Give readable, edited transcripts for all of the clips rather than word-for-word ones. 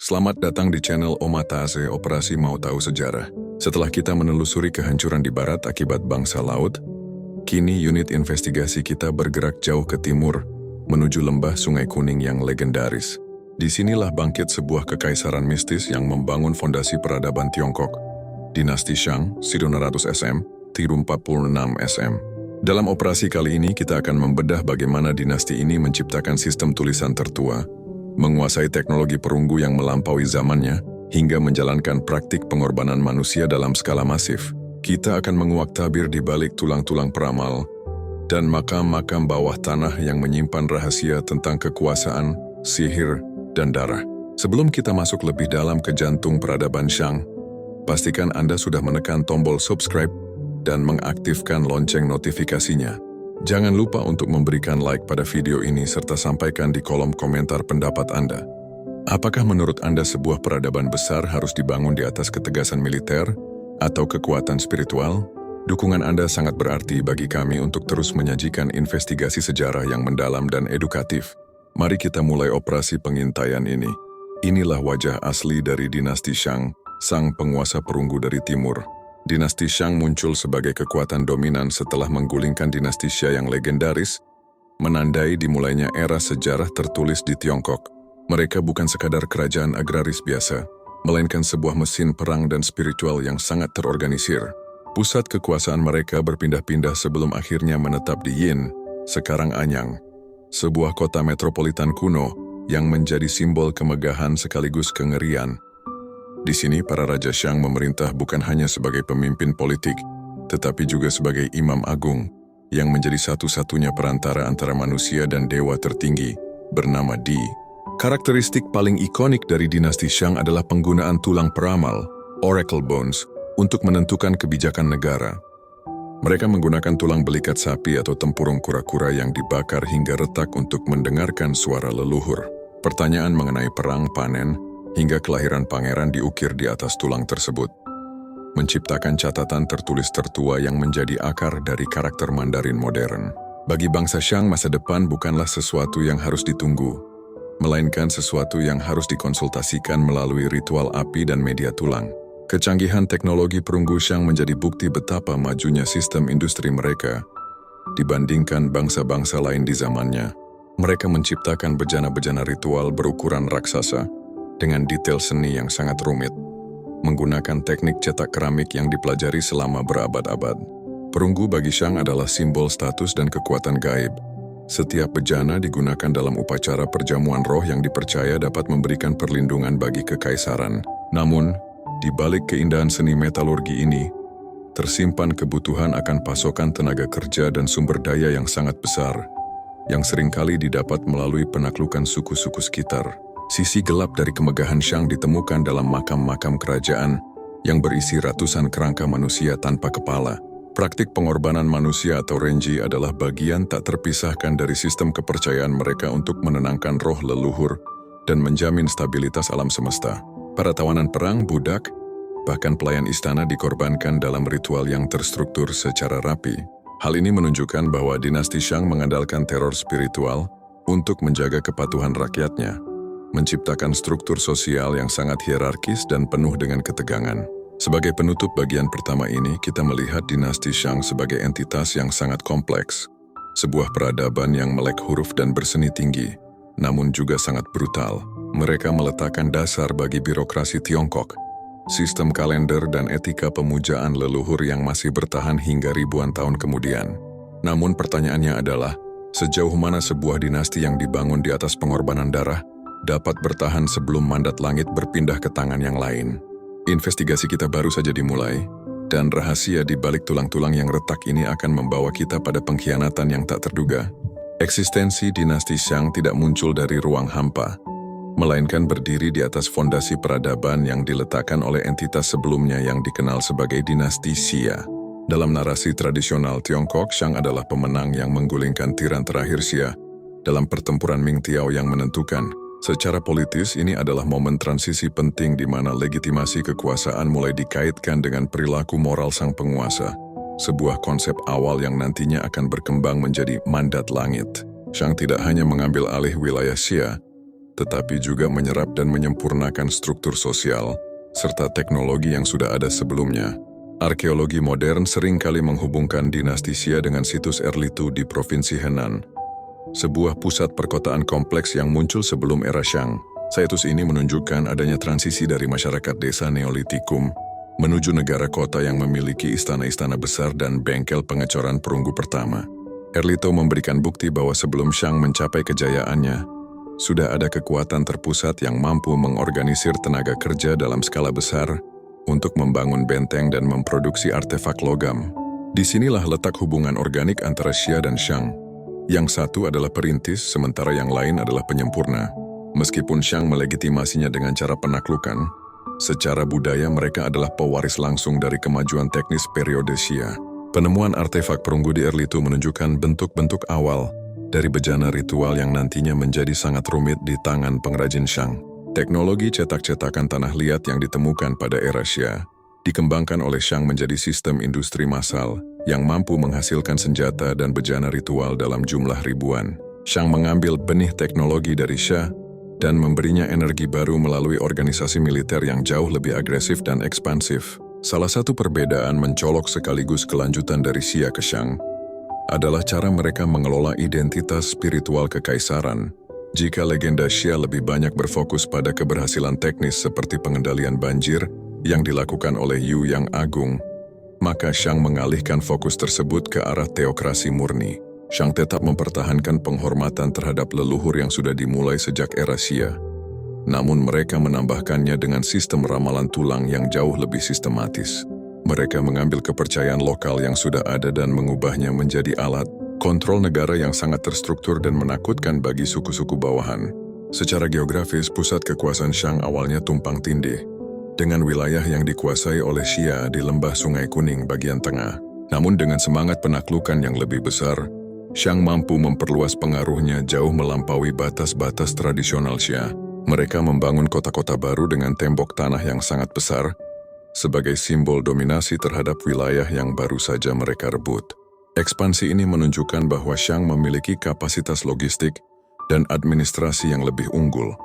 Selamat datang di channel Omatase Operasi Mau Tahu Sejarah. Setelah kita menelusuri kehancuran di barat akibat bangsa laut, kini unit investigasi kita bergerak jauh ke timur, menuju lembah Sungai Kuning yang legendaris. Disinilah bangkit sebuah kekaisaran mistis yang membangun fondasi peradaban Tiongkok, Dinasti Shang, 900 SM, 346 SM. Dalam operasi kali ini kita akan membedah bagaimana dinasti ini menciptakan sistem tulisan tertua, menguasai teknologi perunggu yang melampaui zamannya, hingga menjalankan praktik pengorbanan manusia dalam skala masif. Kita akan menguak tabir di balik tulang-tulang peramal dan makam-makam bawah tanah yang menyimpan rahasia tentang kekuasaan, sihir, dan darah. Sebelum kita masuk lebih dalam ke jantung peradaban Shang, pastikan Anda sudah menekan tombol subscribe dan mengaktifkan lonceng notifikasinya. Jangan lupa untuk memberikan like pada video ini serta sampaikan di kolom komentar pendapat Anda. Apakah menurut Anda sebuah peradaban besar harus dibangun di atas ketegasan militer atau kekuatan spiritual? Dukungan Anda sangat berarti bagi kami untuk terus menyajikan investigasi sejarah yang mendalam dan edukatif. Mari kita mulai operasi pengintaian ini. Inilah wajah asli dari dinasti Shang, sang penguasa perunggu dari timur. Dinasti Shang muncul sebagai kekuatan dominan setelah menggulingkan dinasti Xia yang legendaris, menandai dimulainya era sejarah tertulis di Tiongkok. Mereka bukan sekadar kerajaan agraris biasa, melainkan sebuah mesin perang dan spiritual yang sangat terorganisir. Pusat kekuasaan mereka berpindah-pindah sebelum akhirnya menetap di Yin, sekarang Anyang, sebuah kota metropolitan kuno yang menjadi simbol kemegahan sekaligus kengerian. Di sini, para Raja Shang memerintah bukan hanya sebagai pemimpin politik, tetapi juga sebagai imam agung, yang menjadi satu-satunya perantara antara manusia dan dewa tertinggi, bernama Di. Karakteristik paling ikonik dari dinasti Shang adalah penggunaan tulang peramal, oracle bones, untuk menentukan kebijakan negara. Mereka menggunakan tulang belikat sapi atau tempurung kura-kura yang dibakar hingga retak untuk mendengarkan suara leluhur. Pertanyaan mengenai perang, panen, hingga kelahiran pangeran diukir di atas tulang tersebut, menciptakan catatan tertulis tertua yang menjadi akar dari karakter Mandarin modern. Bagi bangsa Shang, masa depan bukanlah sesuatu yang harus ditunggu, melainkan sesuatu yang harus dikonsultasikan melalui ritual api dan media tulang. Kecanggihan teknologi perunggu Shang menjadi bukti betapa majunya sistem industri mereka dibandingkan bangsa-bangsa lain di zamannya. Mereka menciptakan bejana-bejana ritual berukuran raksasa, dengan detail seni yang sangat rumit, menggunakan teknik cetak keramik yang dipelajari selama berabad-abad. Perunggu bagi Shang adalah simbol status dan kekuatan gaib. Setiap bejana digunakan dalam upacara perjamuan roh yang dipercaya dapat memberikan perlindungan bagi kekaisaran. Namun, di balik keindahan seni metalurgi ini, tersimpan kebutuhan akan pasokan tenaga kerja dan sumber daya yang sangat besar, yang seringkali didapat melalui penaklukan suku-suku sekitar. Sisi gelap dari kemegahan Shang ditemukan dalam makam-makam kerajaan yang berisi ratusan kerangka manusia tanpa kepala. Praktik pengorbanan manusia atau renji adalah bagian tak terpisahkan dari sistem kepercayaan mereka untuk menenangkan roh leluhur dan menjamin stabilitas alam semesta. Para tawanan perang, budak, bahkan pelayan istana dikorbankan dalam ritual yang terstruktur secara rapi. Hal ini menunjukkan bahwa dinasti Shang mengandalkan teror spiritual untuk menjaga kepatuhan rakyatnya, menciptakan struktur sosial yang sangat hierarkis dan penuh dengan ketegangan. Sebagai penutup bagian pertama ini, kita melihat dinasti Shang sebagai entitas yang sangat kompleks, sebuah peradaban yang melek huruf dan berseni tinggi, namun juga sangat brutal. Mereka meletakkan dasar bagi birokrasi Tiongkok, sistem kalender dan etika pemujaan leluhur yang masih bertahan hingga ribuan tahun kemudian. Namun pertanyaannya adalah, sejauh mana sebuah dinasti yang dibangun di atas pengorbanan darah dapat bertahan sebelum mandat langit berpindah ke tangan yang lain? Investigasi kita baru saja dimulai, dan rahasia di balik tulang-tulang yang retak ini akan membawa kita pada pengkhianatan yang tak terduga. Eksistensi dinasti Shang tidak muncul dari ruang hampa, melainkan berdiri di atas fondasi peradaban yang diletakkan oleh entitas sebelumnya yang dikenal sebagai dinasti Xia. Dalam narasi tradisional Tiongkok, Shang adalah pemenang yang menggulingkan tiran terakhir Xia dalam pertempuran Ming Tiao yang menentukan. Secara politis, ini adalah momen transisi penting di mana legitimasi kekuasaan mulai dikaitkan dengan perilaku moral sang penguasa, sebuah konsep awal yang nantinya akan berkembang menjadi mandat langit. Shang tidak hanya mengambil alih wilayah Xia, tetapi juga menyerap dan menyempurnakan struktur sosial serta teknologi yang sudah ada sebelumnya. Arkeologi modern seringkali menghubungkan dinasti Xia dengan situs Erlitou di Provinsi Henan, sebuah pusat perkotaan kompleks yang muncul sebelum era Shang. Situs ini menunjukkan adanya transisi dari masyarakat desa Neolitikum menuju negara kota yang memiliki istana-istana besar dan bengkel pengecoran perunggu pertama. Erlitou memberikan bukti bahwa sebelum Shang mencapai kejayaannya, sudah ada kekuatan terpusat yang mampu mengorganisir tenaga kerja dalam skala besar untuk membangun benteng dan memproduksi artefak logam. Disinilah letak hubungan organik antara Xia dan Shang. Yang satu adalah perintis, sementara yang lain adalah penyempurna. Meskipun Shang melegitimasinya dengan cara penaklukan, secara budaya mereka adalah pewaris langsung dari kemajuan teknis periode Xia. Penemuan artefak perunggu di Erlitou menunjukkan bentuk-bentuk awal dari bejana ritual yang nantinya menjadi sangat rumit di tangan pengrajin Shang. Teknologi cetak-cetakan tanah liat yang ditemukan pada era Xia dikembangkan oleh Shang menjadi sistem industri massal yang mampu menghasilkan senjata dan bejana ritual dalam jumlah ribuan. Shang mengambil benih teknologi dari Xia dan memberinya energi baru melalui organisasi militer yang jauh lebih agresif dan ekspansif. Salah satu perbedaan mencolok sekaligus kelanjutan dari Xia ke Shang adalah cara mereka mengelola identitas spiritual kekaisaran. Jika legenda Xia lebih banyak berfokus pada keberhasilan teknis seperti pengendalian banjir yang dilakukan oleh Yu Yang Agung, maka Shang mengalihkan fokus tersebut ke arah teokrasi murni. Shang tetap mempertahankan penghormatan terhadap leluhur yang sudah dimulai sejak era Xia. Namun mereka menambahkannya dengan sistem ramalan tulang yang jauh lebih sistematis. Mereka mengambil kepercayaan lokal yang sudah ada dan mengubahnya menjadi alat kontrol negara yang sangat terstruktur dan menakutkan bagi suku-suku bawahan. Secara geografis, pusat kekuasaan Shang awalnya tumpang tindih, dengan wilayah yang dikuasai oleh Xia di lembah Sungai Kuning bagian tengah. Namun dengan semangat penaklukan yang lebih besar, Shang mampu memperluas pengaruhnya jauh melampaui batas-batas tradisional Xia. Mereka membangun kota-kota baru dengan tembok tanah yang sangat besar, sebagai simbol dominasi terhadap wilayah yang baru saja mereka rebut. Ekspansi ini menunjukkan bahwa Shang memiliki kapasitas logistik dan administrasi yang lebih unggul,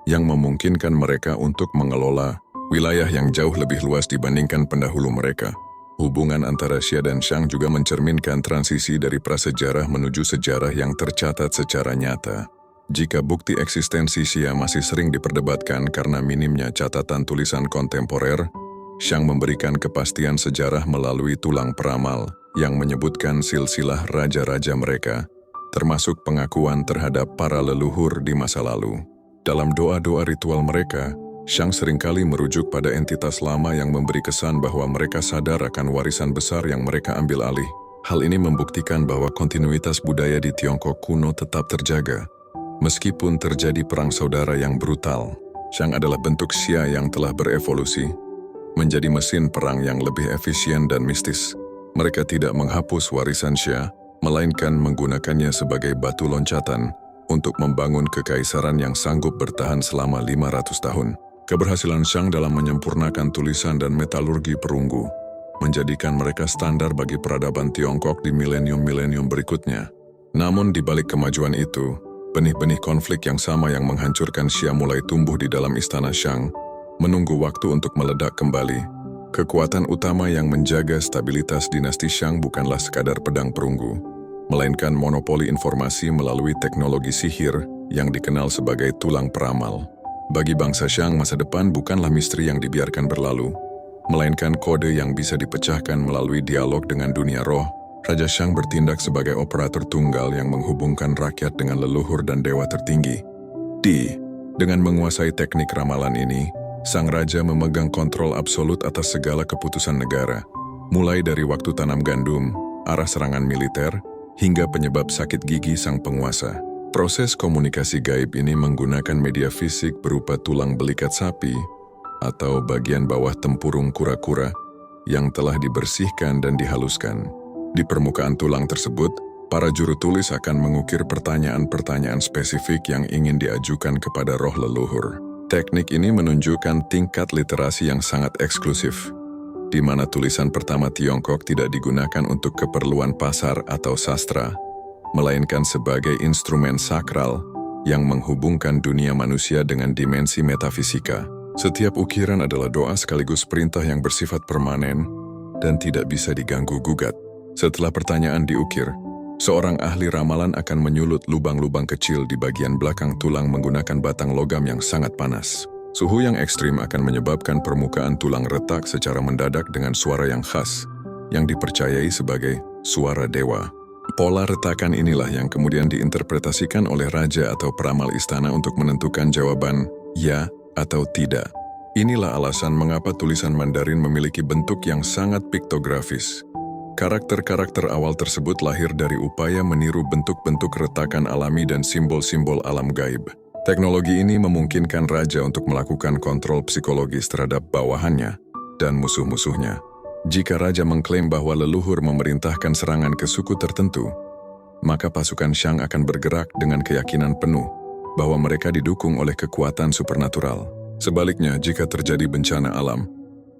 yang memungkinkan mereka untuk mengelola wilayah yang jauh lebih luas dibandingkan pendahulu mereka. Hubungan antara Xia dan Shang juga mencerminkan transisi dari prasejarah menuju sejarah yang tercatat secara nyata. Jika bukti eksistensi Xia masih sering diperdebatkan karena minimnya catatan tulisan kontemporer, Shang memberikan kepastian sejarah melalui tulang peramal yang menyebutkan silsilah raja-raja mereka, termasuk pengakuan terhadap para leluhur di masa lalu. Dalam doa-doa ritual mereka, Shang seringkali merujuk pada entitas lama yang memberi kesan bahwa mereka sadar akan warisan besar yang mereka ambil alih. Hal ini membuktikan bahwa kontinuitas budaya di Tiongkok kuno tetap terjaga, meskipun terjadi perang saudara yang brutal. Shang adalah bentuk Xia yang telah berevolusi menjadi mesin perang yang lebih efisien dan mistis. Mereka tidak menghapus warisan Xia, melainkan menggunakannya sebagai batu loncatan untuk membangun kekaisaran yang sanggup bertahan selama 500 tahun. Keberhasilan Shang dalam menyempurnakan tulisan dan metalurgi perunggu menjadikan mereka standar bagi peradaban Tiongkok di milenium-milenium berikutnya. Namun di balik kemajuan itu, benih-benih konflik yang sama yang menghancurkan Xia mulai tumbuh di dalam istana Shang, menunggu waktu untuk meledak kembali. Kekuatan utama yang menjaga stabilitas dinasti Shang bukanlah sekadar pedang perunggu, melainkan monopoli informasi melalui teknologi sihir yang dikenal sebagai tulang peramal. Bagi bangsa Shang, masa depan bukanlah misteri yang dibiarkan berlalu, melainkan kode yang bisa dipecahkan melalui dialog dengan dunia roh. Raja Shang bertindak sebagai operator tunggal yang menghubungkan rakyat dengan leluhur dan dewa tertinggi. Dengan menguasai teknik ramalan ini, sang raja memegang kontrol absolut atas segala keputusan negara, mulai dari waktu tanam gandum, arah serangan militer, hingga penyebab sakit gigi sang penguasa. Proses komunikasi gaib ini menggunakan media fisik berupa tulang belikat sapi atau bagian bawah tempurung kura-kura yang telah dibersihkan dan dihaluskan. Di permukaan tulang tersebut, para juru tulis akan mengukir pertanyaan-pertanyaan spesifik yang ingin diajukan kepada roh leluhur. Teknik ini menunjukkan tingkat literasi yang sangat eksklusif, di mana tulisan pertama Tiongkok tidak digunakan untuk keperluan pasar atau sastra, melainkan sebagai instrumen sakral yang menghubungkan dunia manusia dengan dimensi metafisika. Setiap ukiran adalah doa sekaligus perintah yang bersifat permanen dan tidak bisa diganggu-gugat. Setelah pertanyaan diukir, seorang ahli ramalan akan menyulut lubang-lubang kecil di bagian belakang tulang menggunakan batang logam yang sangat panas. Suhu yang ekstrim akan menyebabkan permukaan tulang retak secara mendadak dengan suara yang khas, yang dipercayai sebagai suara dewa. Pola retakan inilah yang kemudian diinterpretasikan oleh raja atau peramal istana untuk menentukan jawaban ya atau tidak. Inilah alasan mengapa tulisan Mandarin memiliki bentuk yang sangat piktografis. Karakter-karakter awal tersebut lahir dari upaya meniru bentuk-bentuk retakan alami dan simbol-simbol alam gaib. Teknologi ini memungkinkan raja untuk melakukan kontrol psikologis terhadap bawahannya dan musuh-musuhnya. Jika raja mengklaim bahwa leluhur memerintahkan serangan ke suku tertentu, maka pasukan Shang akan bergerak dengan keyakinan penuh bahwa mereka didukung oleh kekuatan supernatural. Sebaliknya, jika terjadi bencana alam,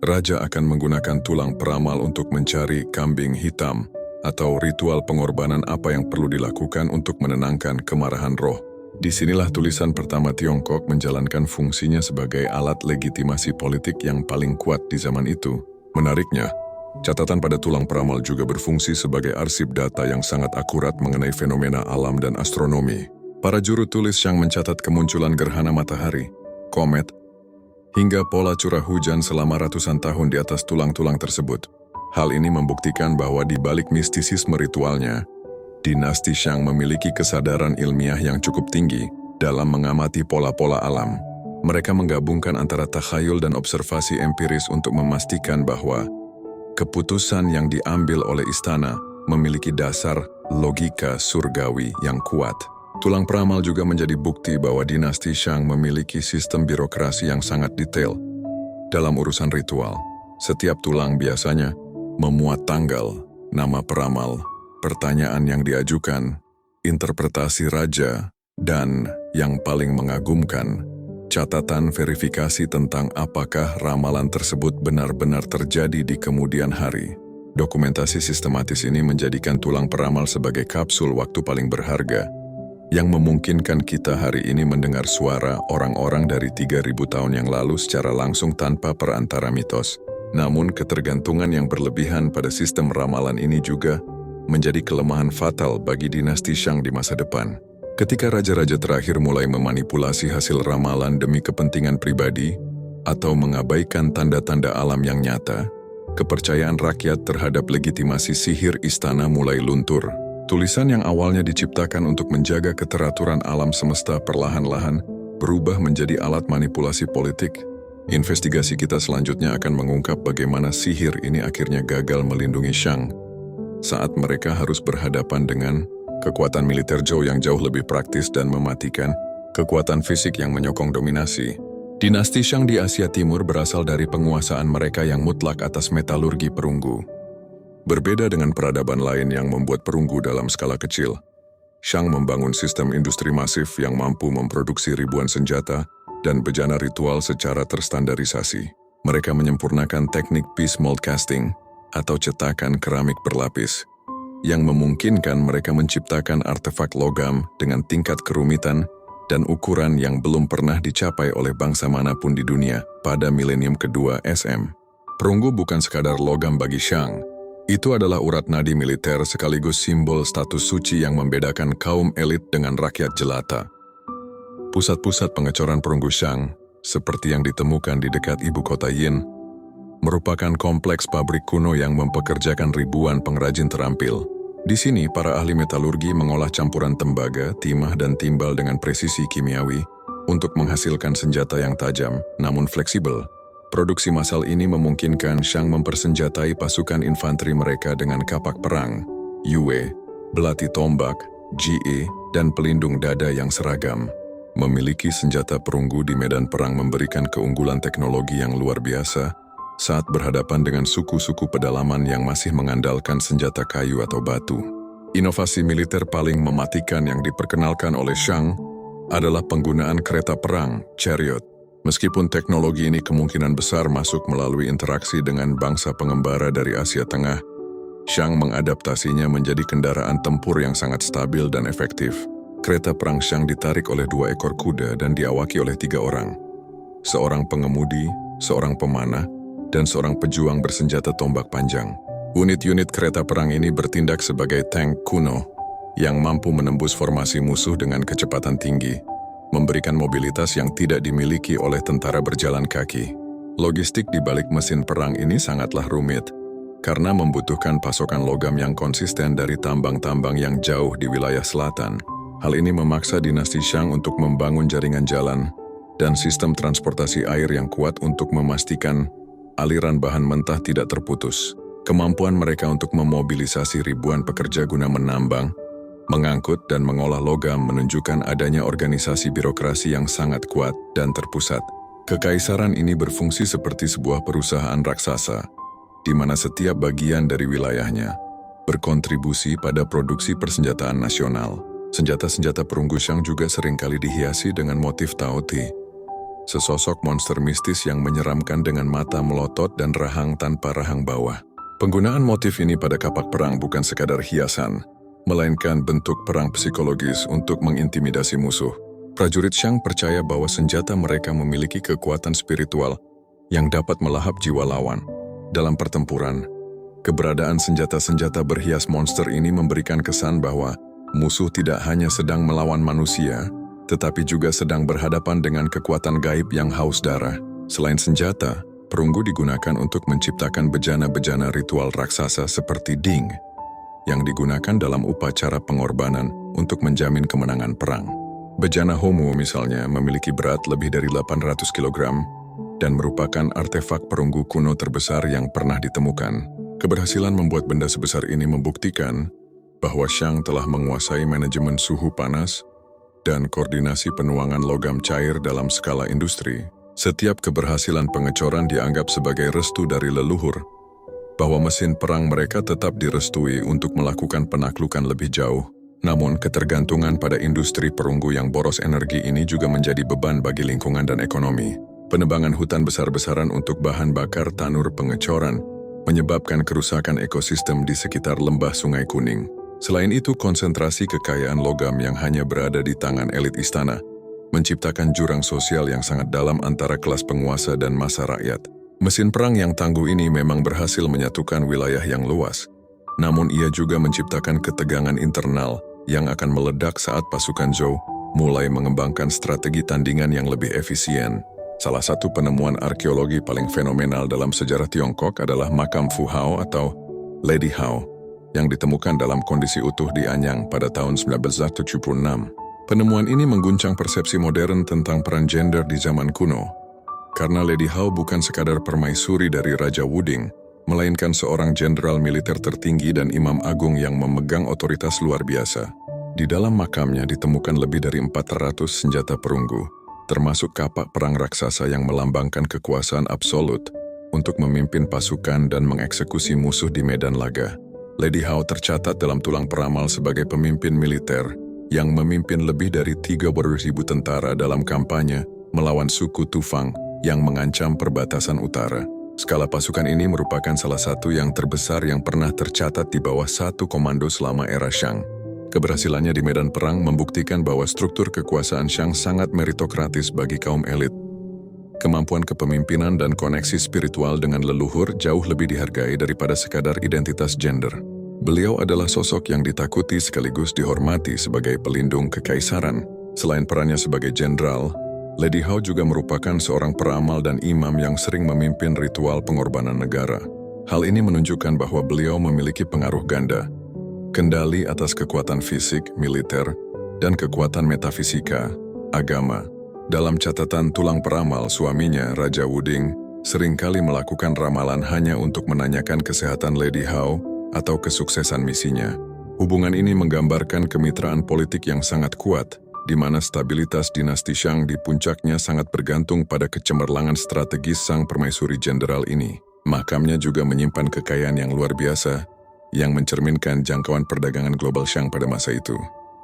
raja akan menggunakan tulang peramal untuk mencari kambing hitam atau ritual pengorbanan apa yang perlu dilakukan untuk menenangkan kemarahan roh. Disinilah tulisan pertama Tiongkok menjalankan fungsinya sebagai alat legitimasi politik yang paling kuat di zaman itu. Menariknya, catatan pada tulang peramal juga berfungsi sebagai arsip data yang sangat akurat mengenai fenomena alam dan astronomi. Para juru tulis yang mencatat kemunculan gerhana matahari, komet, hingga pola curah hujan selama ratusan tahun di atas tulang-tulang tersebut. Hal ini membuktikan bahwa di balik mistisisme ritualnya, dinasti Shang memiliki kesadaran ilmiah yang cukup tinggi dalam mengamati pola-pola alam. Mereka menggabungkan antara takhayul dan observasi empiris untuk memastikan bahwa keputusan yang diambil oleh istana memiliki dasar logika surgawi yang kuat. Tulang peramal juga menjadi bukti bahwa dinasti Shang memiliki sistem birokrasi yang sangat detail. Dalam urusan ritual, setiap tulang biasanya memuat tanggal, nama peramal, pertanyaan yang diajukan, interpretasi raja, dan yang paling mengagumkan, catatan verifikasi tentang apakah ramalan tersebut benar-benar terjadi di kemudian hari. Dokumentasi sistematis ini menjadikan tulang peramal sebagai kapsul waktu paling berharga, yang memungkinkan kita hari ini mendengar suara orang-orang dari 3.000 tahun yang lalu secara langsung tanpa perantara mitos. Namun ketergantungan yang berlebihan pada sistem ramalan ini juga menjadi kelemahan fatal bagi dinasti Shang di masa depan. Ketika raja-raja terakhir mulai memanipulasi hasil ramalan demi kepentingan pribadi atau mengabaikan tanda-tanda alam yang nyata, kepercayaan rakyat terhadap legitimasi sihir istana mulai luntur. Tulisan yang awalnya diciptakan untuk menjaga keteraturan alam semesta perlahan-lahan berubah menjadi alat manipulasi politik. Investigasi kita selanjutnya akan mengungkap bagaimana sihir ini akhirnya gagal melindungi Shang saat mereka harus berhadapan dengan kekuatan militer Zhou yang jauh lebih praktis dan mematikan, kekuatan fisik yang menyokong dominasi. Dinasti Shang di Asia Timur berasal dari penguasaan mereka yang mutlak atas metalurgi perunggu. Berbeda dengan peradaban lain yang membuat perunggu dalam skala kecil, Shang membangun sistem industri masif yang mampu memproduksi ribuan senjata dan bejana ritual secara terstandarisasi. Mereka menyempurnakan teknik piece mold casting atau cetakan keramik berlapis, yang memungkinkan mereka menciptakan artefak logam dengan tingkat kerumitan dan ukuran yang belum pernah dicapai oleh bangsa manapun di dunia pada milenium kedua SM. Perunggu bukan sekadar logam bagi Shang, itu adalah urat nadi militer sekaligus simbol status suci yang membedakan kaum elit dengan rakyat jelata. Pusat-pusat pengecoran perunggu Shang, seperti yang ditemukan di dekat ibu kota Yin, merupakan kompleks pabrik kuno yang mempekerjakan ribuan pengrajin terampil. Di sini, para ahli metalurgi mengolah campuran tembaga, timah, dan timbal dengan presisi kimiawi untuk menghasilkan senjata yang tajam, namun fleksibel. Produksi massal ini memungkinkan Shang mempersenjatai pasukan infanteri mereka dengan kapak perang, yue, belati tombak, GE, dan pelindung dada yang seragam. Memiliki senjata perunggu di medan perang memberikan keunggulan teknologi yang luar biasa saat berhadapan dengan suku-suku pedalaman yang masih mengandalkan senjata kayu atau batu. Inovasi militer paling mematikan yang diperkenalkan oleh Shang adalah penggunaan kereta perang, chariot. Meskipun teknologi ini kemungkinan besar masuk melalui interaksi dengan bangsa pengembara dari Asia Tengah, Shang mengadaptasinya menjadi kendaraan tempur yang sangat stabil dan efektif. Kereta perang Shang ditarik oleh 2 ekor kuda dan diawaki oleh 3 orang. Seorang pengemudi, seorang pemanah, dan seorang pejuang bersenjata tombak panjang. Unit-unit kereta perang ini bertindak sebagai tank kuno yang mampu menembus formasi musuh dengan kecepatan tinggi, memberikan mobilitas yang tidak dimiliki oleh tentara berjalan kaki. Logistik di balik mesin perang ini sangatlah rumit, karena membutuhkan pasokan logam yang konsisten dari tambang-tambang yang jauh di wilayah selatan. Hal ini memaksa dinasti Shang untuk membangun jaringan jalan dan sistem transportasi air yang kuat untuk memastikan aliran bahan mentah tidak terputus. Kemampuan mereka untuk memobilisasi ribuan pekerja guna menambang, mengangkut dan mengolah logam menunjukkan adanya organisasi birokrasi yang sangat kuat dan terpusat. Kekaisaran ini berfungsi seperti sebuah perusahaan raksasa, di mana setiap bagian dari wilayahnya berkontribusi pada produksi persenjataan nasional. Senjata-senjata perunggu Shang juga seringkali dihiasi dengan motif Tao Ti, sesosok monster mistis yang menyeramkan dengan mata melotot dan rahang tanpa rahang bawah. Penggunaan motif ini pada kapak perang bukan sekadar hiasan, melainkan bentuk perang psikologis untuk mengintimidasi musuh. Prajurit Shang percaya bahwa senjata mereka memiliki kekuatan spiritual yang dapat melahap jiwa lawan. Dalam pertempuran, keberadaan senjata-senjata berhias monster ini memberikan kesan bahwa musuh tidak hanya sedang melawan manusia, tetapi juga sedang berhadapan dengan kekuatan gaib yang haus darah. Selain senjata, perunggu digunakan untuk menciptakan bejana-bejana ritual raksasa seperti Ding, yang digunakan dalam upacara pengorbanan untuk menjamin kemenangan perang. Bejana Homo misalnya memiliki berat lebih dari 800 kg dan merupakan artefak perunggu kuno terbesar yang pernah ditemukan. Keberhasilan membuat benda sebesar ini membuktikan bahwa Shang telah menguasai manajemen suhu panas dan koordinasi penuangan logam cair dalam skala industri. Setiap keberhasilan pengecoran dianggap sebagai restu dari leluhur, bahwa mesin perang mereka tetap direstui untuk melakukan penaklukan lebih jauh. Namun, ketergantungan pada industri perunggu yang boros energi ini juga menjadi beban bagi lingkungan dan ekonomi. Penebangan hutan besar-besaran untuk bahan bakar tanur pengecoran menyebabkan kerusakan ekosistem di sekitar lembah Sungai Kuning. Selain itu, konsentrasi kekayaan logam yang hanya berada di tangan elit istana menciptakan jurang sosial yang sangat dalam antara kelas penguasa dan massa rakyat. Mesin perang yang tangguh ini memang berhasil menyatukan wilayah yang luas, namun ia juga menciptakan ketegangan internal yang akan meledak saat pasukan Zhou mulai mengembangkan strategi tandingan yang lebih efisien. Salah satu penemuan arkeologi paling fenomenal dalam sejarah Tiongkok adalah makam Fu Hao atau Lady Hao, yang ditemukan dalam kondisi utuh di Anyang pada tahun 1976. Penemuan ini mengguncang persepsi modern tentang peran gender di zaman kuno, karena Lady Hao bukan sekadar permaisuri dari Raja Wuding, melainkan seorang jenderal militer tertinggi dan imam agung yang memegang otoritas luar biasa. Di dalam makamnya ditemukan lebih dari 400 senjata perunggu, termasuk kapak perang raksasa yang melambangkan kekuasaan absolut untuk memimpin pasukan dan mengeksekusi musuh di medan laga. Lady Hao tercatat dalam tulang peramal sebagai pemimpin militer yang memimpin lebih dari 30.000 tentara dalam kampanye melawan suku Tufang yang mengancam perbatasan utara. Skala pasukan ini merupakan salah satu yang terbesar yang pernah tercatat di bawah satu komando selama era Shang. Keberhasilannya di medan perang membuktikan bahwa struktur kekuasaan Shang sangat meritokratis bagi kaum elit. Kemampuan kepemimpinan dan koneksi spiritual dengan leluhur jauh lebih dihargai daripada sekadar identitas gender. Beliau adalah sosok yang ditakuti sekaligus dihormati sebagai pelindung kekaisaran. Selain perannya sebagai jenderal, Lady Hao juga merupakan seorang peramal dan imam yang sering memimpin ritual pengorbanan negara. Hal ini menunjukkan bahwa beliau memiliki pengaruh ganda, kendali atas kekuatan fisik, militer, dan kekuatan metafisika, agama. Dalam catatan tulang peramal suaminya, Raja Wuding, seringkali melakukan ramalan hanya untuk menanyakan kesehatan Lady Hao atau kesuksesan misinya. Hubungan ini menggambarkan kemitraan politik yang sangat kuat, di mana stabilitas dinasti Shang di puncaknya sangat bergantung pada kecemerlangan strategis sang permaisuri jenderal ini. Makamnya juga menyimpan kekayaan yang luar biasa, yang mencerminkan jangkauan perdagangan global Shang pada masa itu.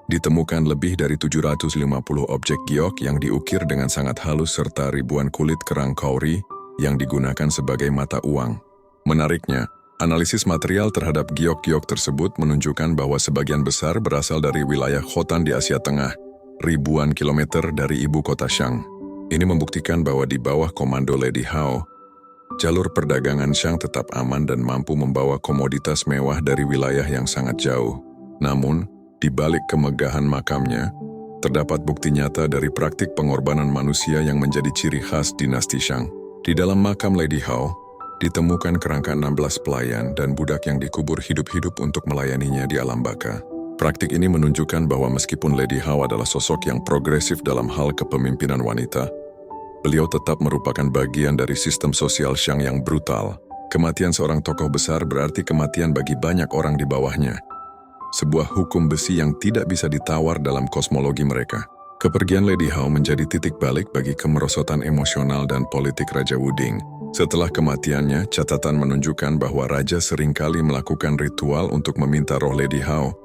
Ditemukan lebih dari 750 objek giok yang diukir dengan sangat halus serta ribuan kulit kerang kauri yang digunakan sebagai mata uang. Menariknya, Analisis material terhadap giok-giok tersebut menunjukkan bahwa sebagian besar berasal dari wilayah Khotan di Asia Tengah, ribuan kilometer dari ibu kota Shang. Ini membuktikan bahwa di bawah komando Lady Hao, jalur perdagangan Shang tetap aman dan mampu membawa komoditas mewah dari wilayah yang sangat jauh. Namun, di balik kemegahan makamnya, terdapat bukti nyata dari praktik pengorbanan manusia yang menjadi ciri khas dinasti Shang. Di dalam makam Lady Hao, ditemukan kerangka 16 pelayan dan budak yang dikubur hidup-hidup untuk melayaninya di alam baka. Praktik ini menunjukkan bahwa meskipun Lady Hao adalah sosok yang progresif dalam hal kepemimpinan wanita, beliau tetap merupakan bagian dari sistem sosial Shang yang brutal. Kematian seorang tokoh besar berarti kematian bagi banyak orang di bawahnya. Sebuah hukum besi yang tidak bisa ditawar dalam kosmologi mereka. Kepergian Lady Hao menjadi titik balik bagi kemerosotan emosional dan politik Raja Wuding. Setelah kematiannya, catatan menunjukkan bahwa Raja seringkali melakukan ritual untuk meminta roh Lady Hao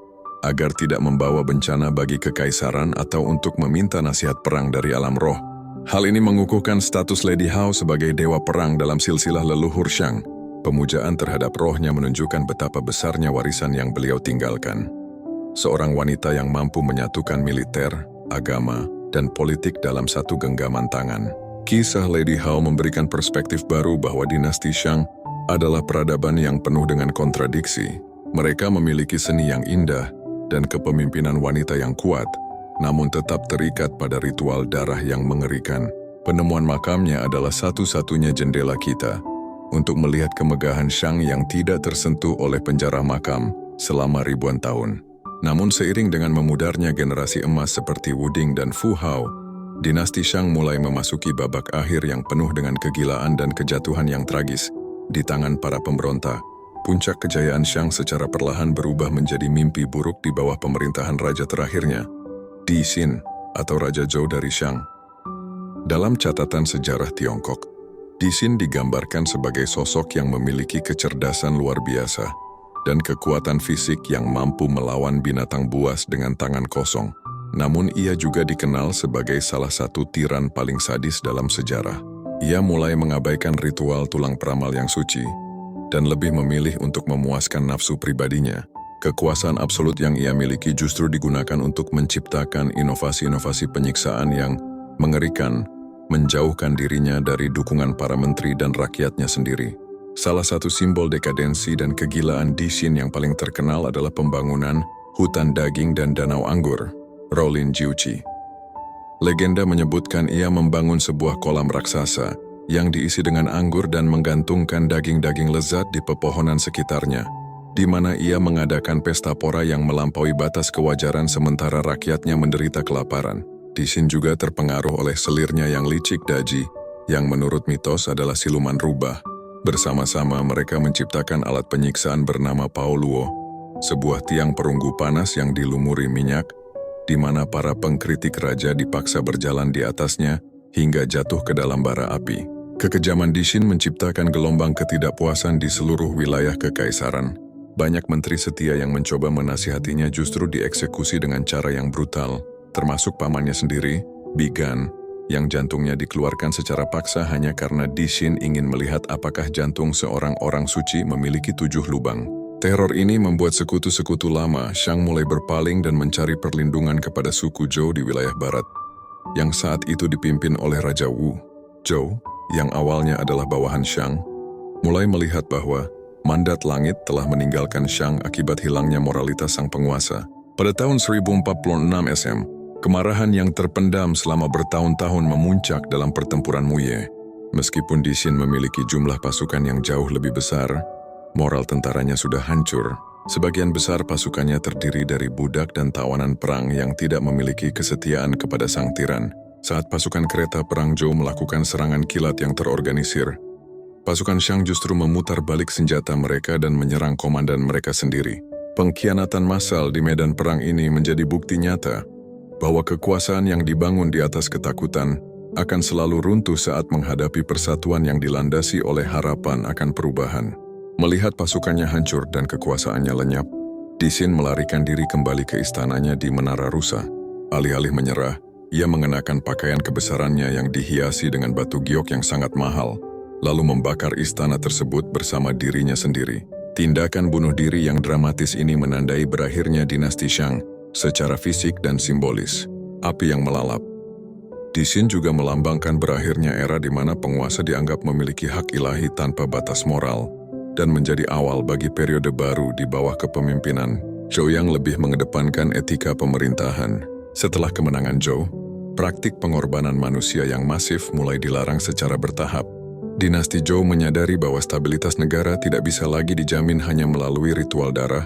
agar tidak membawa bencana bagi kekaisaran atau untuk meminta nasihat perang dari alam roh. Hal ini mengukuhkan status Lady Hao sebagai dewa perang dalam silsilah leluhur Shang. Pemujaan terhadap rohnya menunjukkan betapa besarnya warisan yang beliau tinggalkan. Seorang wanita yang mampu menyatukan militer, agama, dan politik dalam satu genggaman tangan. Kisah Lady Hao memberikan perspektif baru bahwa dinasti Shang adalah peradaban yang penuh dengan kontradiksi. Mereka memiliki seni yang indah dan kepemimpinan wanita yang kuat, namun tetap terikat pada ritual darah yang mengerikan. Penemuan makamnya adalah satu-satunya jendela kita untuk melihat kemegahan Shang yang tidak tersentuh oleh penjara makam selama ribuan tahun. Namun seiring dengan memudarnya generasi emas seperti Wuding dan Fu Hao, dinasti Shang mulai memasuki babak akhir yang penuh dengan kegilaan dan kejatuhan yang tragis. Di tangan para pemberontak, puncak kejayaan Shang secara perlahan berubah menjadi mimpi buruk di bawah pemerintahan raja terakhirnya, Di Xin atau Raja Zhou dari Shang. Dalam catatan sejarah Tiongkok, Di Xin digambarkan sebagai sosok yang memiliki kecerdasan luar biasa dan kekuatan fisik yang mampu melawan binatang buas dengan tangan kosong. Namun ia juga dikenal sebagai salah satu tiran paling sadis dalam sejarah. Ia mulai mengabaikan ritual tulang peramal yang suci dan lebih memilih untuk memuaskan nafsu pribadinya. Kekuasaan absolut yang ia miliki justru digunakan untuk menciptakan inovasi-inovasi penyiksaan yang mengerikan, menjauhkan dirinya dari dukungan para menteri dan rakyatnya sendiri. Salah satu simbol dekadensi dan kegilaan Di Xin yang paling terkenal adalah pembangunan hutan daging dan danau anggur, Rolin Jiuqi. Legenda menyebutkan ia membangun sebuah kolam raksasa yang diisi dengan anggur dan menggantungkan daging-daging lezat di pepohonan sekitarnya, di mana ia mengadakan pesta pora yang melampaui batas kewajaran sementara rakyatnya menderita kelaparan. Di Xin juga terpengaruh oleh selirnya yang licik Daji, yang menurut mitos adalah siluman rubah. Bersama-sama mereka menciptakan alat penyiksaan bernama Pao Luo, sebuah tiang perunggu panas yang dilumuri minyak, di mana para pengkritik raja dipaksa berjalan di atasnya hingga jatuh ke dalam bara api. Kekejaman Di Xin menciptakan gelombang ketidakpuasan di seluruh wilayah kekaisaran. Banyak menteri setia yang mencoba menasihatinya justru dieksekusi dengan cara yang brutal, termasuk pamannya sendiri, Bigan, yang jantungnya dikeluarkan secara paksa hanya karena Di Xin ingin melihat apakah jantung seorang orang suci memiliki 7 lubang. Teror ini membuat sekutu-sekutu lama Shang mulai berpaling dan mencari perlindungan kepada suku Zhou di wilayah barat, yang saat itu dipimpin oleh Raja Wu. Zhou, yang awalnya adalah bawahan Shang, mulai melihat bahwa mandat langit telah meninggalkan Shang akibat hilangnya moralitas sang penguasa. Pada tahun 1046 SM, kemarahan yang terpendam selama bertahun-tahun memuncak dalam pertempuran Muye. Meskipun Di Xin memiliki jumlah pasukan yang jauh lebih besar, moral tentaranya sudah hancur. Sebagian besar pasukannya terdiri dari budak dan tawanan perang yang tidak memiliki kesetiaan kepada sang tiran. Saat pasukan kereta perang Zhou melakukan serangan kilat yang terorganisir, pasukan Shang justru memutar balik senjata mereka dan menyerang komandan mereka sendiri. Pengkhianatan massal di medan perang ini menjadi bukti nyata bahwa kekuasaan yang dibangun di atas ketakutan akan selalu runtuh saat menghadapi persatuan yang dilandasi oleh harapan akan perubahan. Melihat pasukannya hancur dan kekuasaannya lenyap, Di Xin melarikan diri kembali ke istananya di Menara Rusa. Alih-alih menyerah, ia mengenakan pakaian kebesarannya yang dihiasi dengan batu giok yang sangat mahal, lalu membakar istana tersebut bersama dirinya sendiri. Tindakan bunuh diri yang dramatis ini menandai berakhirnya dinasti Shang secara fisik dan simbolis. Api yang melalap. Di Xin juga melambangkan berakhirnya era di mana penguasa dianggap memiliki hak ilahi tanpa batas moral dan menjadi awal bagi periode baru di bawah kepemimpinan Zhou yang lebih mengedepankan etika pemerintahan. Setelah kemenangan Zhou, praktik pengorbanan manusia yang masif mulai dilarang secara bertahap. Dinasti Zhou menyadari bahwa stabilitas negara tidak bisa lagi dijamin hanya melalui ritual darah,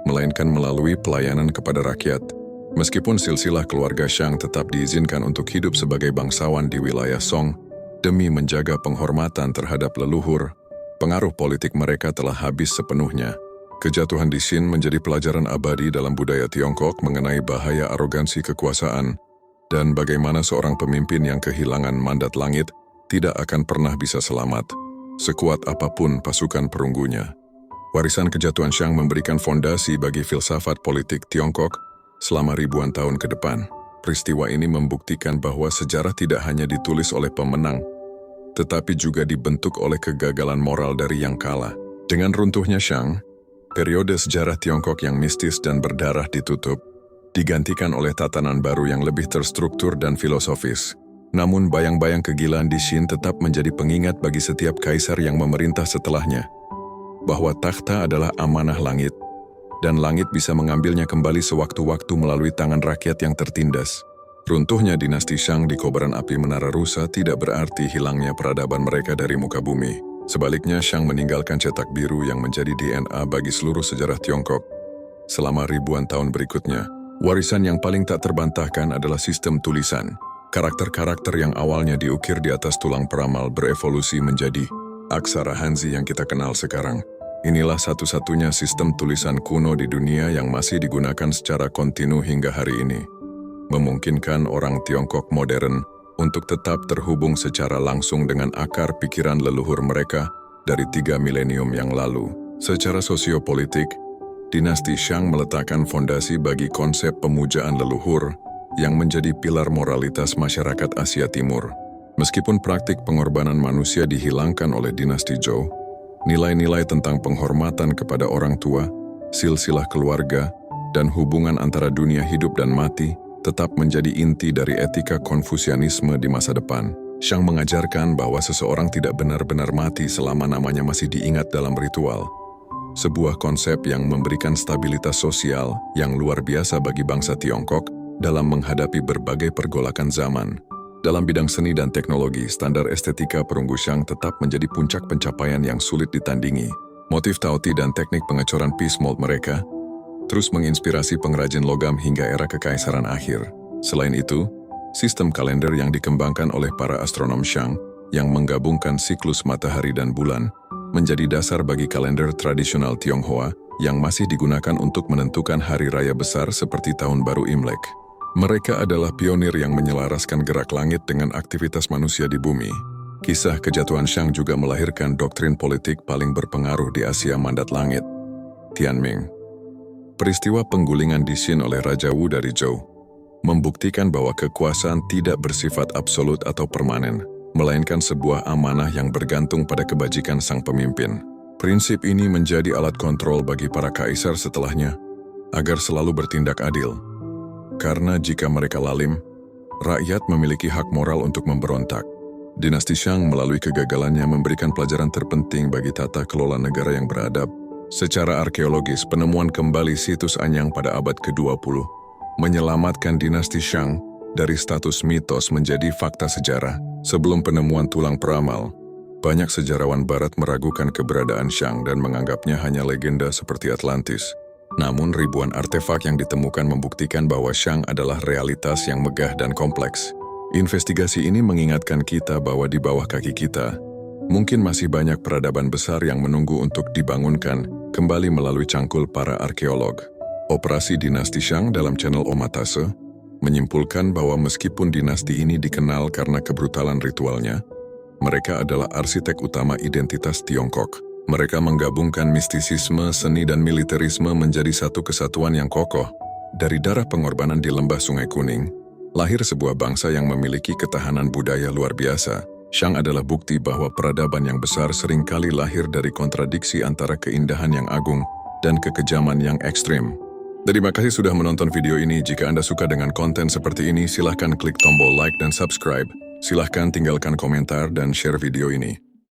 melainkan melalui pelayanan kepada rakyat. Meskipun silsilah keluarga Shang tetap diizinkan untuk hidup sebagai bangsawan di wilayah Song, demi menjaga penghormatan terhadap leluhur, pengaruh politik mereka telah habis sepenuhnya. Kejatuhan di Xin menjadi pelajaran abadi dalam budaya Tiongkok mengenai bahaya arogansi kekuasaan dan bagaimana seorang pemimpin yang kehilangan mandat langit tidak akan pernah bisa selamat, sekuat apapun pasukan perunggunya. Warisan kejatuhan Shang memberikan fondasi bagi filsafat politik Tiongkok selama ribuan tahun ke depan. Peristiwa ini membuktikan bahwa sejarah tidak hanya ditulis oleh pemenang, tetapi juga dibentuk oleh kegagalan moral dari yang kalah. Dengan runtuhnya Shang, periode sejarah Tiongkok yang mistis dan berdarah ditutup, digantikan oleh tatanan baru yang lebih terstruktur dan filosofis. Namun bayang-bayang kegilaan di Xin tetap menjadi pengingat bagi setiap kaisar yang memerintah setelahnya, bahwa takhta adalah amanah langit, dan langit bisa mengambilnya kembali sewaktu-waktu melalui tangan rakyat yang tertindas. Runtuhnya dinasti Shang di kobaran api Menara Rusa tidak berarti hilangnya peradaban mereka dari muka bumi. Sebaliknya, Shang meninggalkan cetak biru yang menjadi DNA bagi seluruh sejarah Tiongkok. Selama ribuan tahun berikutnya, warisan yang paling tak terbantahkan adalah sistem tulisan. Karakter-karakter yang awalnya diukir di atas tulang peramal berevolusi menjadi aksara Hanzi yang kita kenal sekarang. Inilah satu-satunya sistem tulisan kuno di dunia yang masih digunakan secara kontinu hingga hari ini, memungkinkan orang Tiongkok modern untuk tetap terhubung secara langsung dengan akar pikiran leluhur mereka dari 3 milenium yang lalu. Secara sosiopolitik, dinasti Shang meletakkan fondasi bagi konsep pemujaan leluhur yang menjadi pilar moralitas masyarakat Asia Timur. Meskipun praktik pengorbanan manusia dihilangkan oleh dinasti Zhou, nilai-nilai tentang penghormatan kepada orang tua, silsilah keluarga, dan hubungan antara dunia hidup dan mati tetap menjadi inti dari etika Konfusianisme di masa depan. Shang mengajarkan bahwa seseorang tidak benar-benar mati selama namanya masih diingat dalam ritual. Sebuah konsep yang memberikan stabilitas sosial yang luar biasa bagi bangsa Tiongkok dalam menghadapi berbagai pergolakan zaman. Dalam bidang seni dan teknologi, standar estetika perunggu Shang tetap menjadi puncak pencapaian yang sulit ditandingi. Motif Taoti dan teknik pengecoran piece mold mereka terus menginspirasi pengrajin logam hingga era kekaisaran akhir. Selain itu, sistem kalender yang dikembangkan oleh para astronom Shang yang menggabungkan siklus matahari dan bulan menjadi dasar bagi kalender tradisional Tionghoa yang masih digunakan untuk menentukan hari raya besar seperti Tahun Baru Imlek. Mereka adalah pionir yang menyelaraskan gerak langit dengan aktivitas manusia di bumi. Kisah kejatuhan Shang juga melahirkan doktrin politik paling berpengaruh di Asia Mandat Langit, Tianming. Peristiwa penggulingan di Xin oleh Raja Wu dari Zhou membuktikan bahwa kekuasaan tidak bersifat absolut atau permanen, melainkan sebuah amanah yang bergantung pada kebajikan sang pemimpin. Prinsip ini menjadi alat kontrol bagi para kaisar setelahnya, agar selalu bertindak adil. Karena jika mereka lalim, rakyat memiliki hak moral untuk memberontak. Dinasti Shang melalui kegagalannya memberikan pelajaran terpenting bagi tata kelola negara yang beradab. Secara arkeologis, penemuan kembali situs Anyang pada abad ke-20 menyelamatkan dinasti Shang dari status mitos menjadi fakta sejarah. Sebelum penemuan tulang peramal, banyak sejarawan barat meragukan keberadaan Shang dan menganggapnya hanya legenda seperti Atlantis. Namun ribuan artefak yang ditemukan membuktikan bahwa Shang adalah realitas yang megah dan kompleks. Investigasi ini mengingatkan kita bahwa di bawah kaki kita, mungkin masih banyak peradaban besar yang menunggu untuk dibangunkan kembali melalui cangkul para arkeolog. Operasi dinasti Shang dalam channel Omatase menyimpulkan bahwa meskipun dinasti ini dikenal karena kebrutalan ritualnya, mereka adalah arsitek utama identitas Tiongkok. Mereka menggabungkan mistisisme, seni, dan militerisme menjadi satu kesatuan yang kokoh. Dari darah pengorbanan di lembah Sungai Kuning, lahir sebuah bangsa yang memiliki ketahanan budaya luar biasa. Shang adalah bukti bahwa peradaban yang besar seringkali lahir dari kontradiksi antara keindahan yang agung dan kekejaman yang ekstrim. Terima kasih sudah menonton video ini. Jika Anda suka dengan konten seperti ini, silahkan klik tombol like dan subscribe. Silahkan tinggalkan komentar dan share video ini.